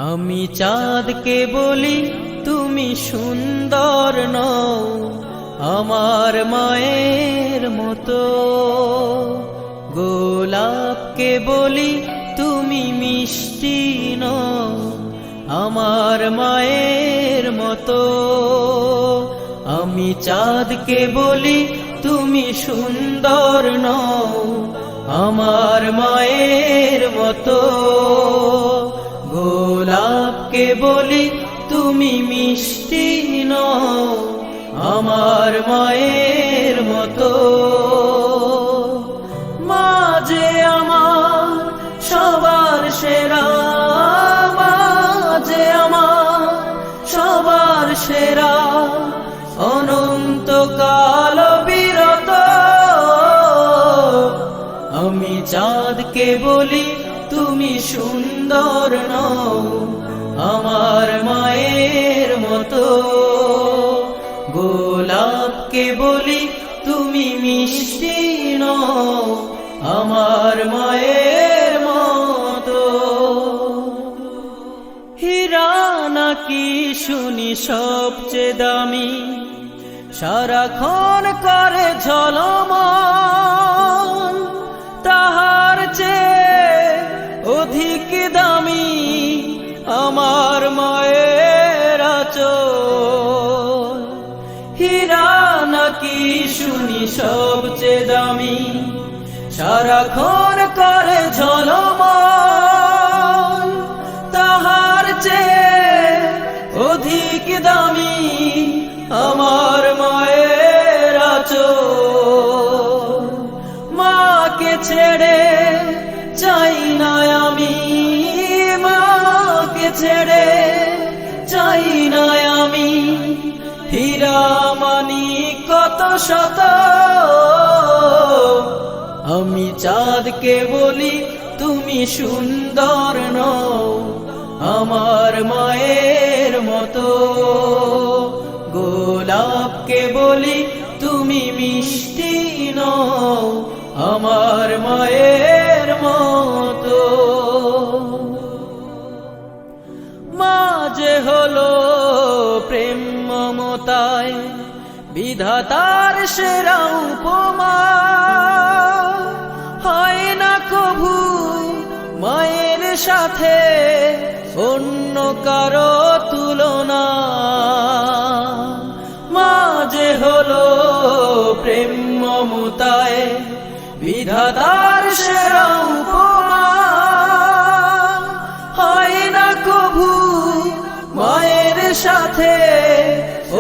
আমি চাঁদকে বলি তুমি সুন্দর নও আমার মায়ের মতো, গোলাপকে বলি তুমি মিষ্টি নও আমার মায়ের মতো। আমি চাঁদকে বলি তুমি সুন্দর নও আমার মায়ের মতো, গোলাপকে বলি তুমি মিষ্টি নও আমার মায়ের মতো। মা যে আমার সবার সেরা, মা যে আমার সবার সেরা, অনন্তকাল বিরত। আমি চাঁদকে বলি তুমি সুন্দর নও আমার মায়ের মতো, গোলাপকে বলি তুমি মিষ্টি নও আমার মায়ের মতো। হীরা নাকি শুনি সবচেয়ে দামি, সারাক্ষণ করে ঝলমল, তাহার চেয়ে অধিক দামি আমার মায়ের আঁচল। হীরা নাকি শুনি সবচেয়ে দামি, সারাক্ষণ করে ঝলমল, তাহার চেয়ে অধিক দামি আমার মায়ের আঁচল। মাকে ছেড়ে চাই না আমি, মাকে ছেড়ে চাই না আমি, হীরা মানি কত শত। আমি চাঁদকে বলি তুমি সুন্দর নও আমার মায়ের মতো, গোলাপকে বলি তুমি মিষ্টি নও আমার মায়ের মতো। মা যে হলো প্রেম মমতায় বিধাতার সেরা উপমা, হয় না কভু মায়ের সাথে অন্য কারো তুলনা। মা যে হলো প্রেম মমতায় বিধাতার সেরা উপমা, হয় না কভু মায়ের সাথে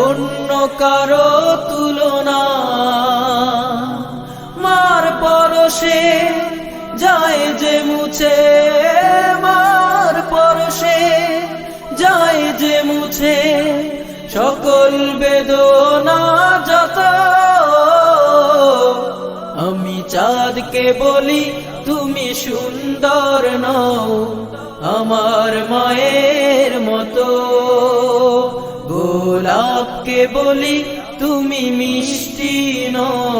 অন্য কারো তুলনা। মার পরশে যায় যে মুছে, মার পরশে যায় যে মুছে সকল বেদনা যত। আমি চাঁদকে বলি তুমি সুন্দর নও আমার মায়ের মতো, গোলাপকে বলি তুমি মিষ্টি নও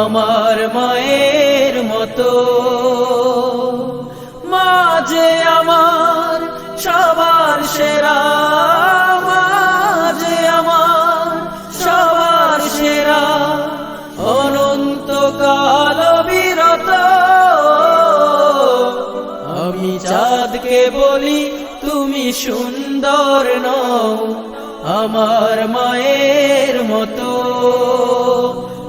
আমার মায়ের মতো। মা যে আমার সবার সেরা, মা যে আমার সবার সেরা, অনন্তকাল বিরত। আমি চাঁদকে বলি তুমি সুন্দর নও আমার মায়ের মতো,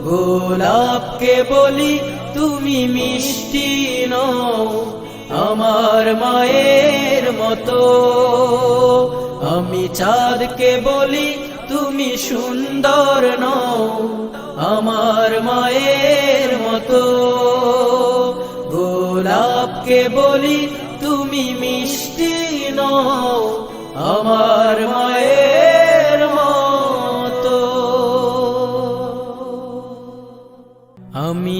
গোলাপকে বলি তুমি মিষ্টি নও আমার মায়ের মতো। আমি চাঁদকে বলি তুমি সুন্দর নও আমার মায়ের মতো, গোলাপকে বলি তুমি মিষ্টি নও আমার মায়ের মতো। আমি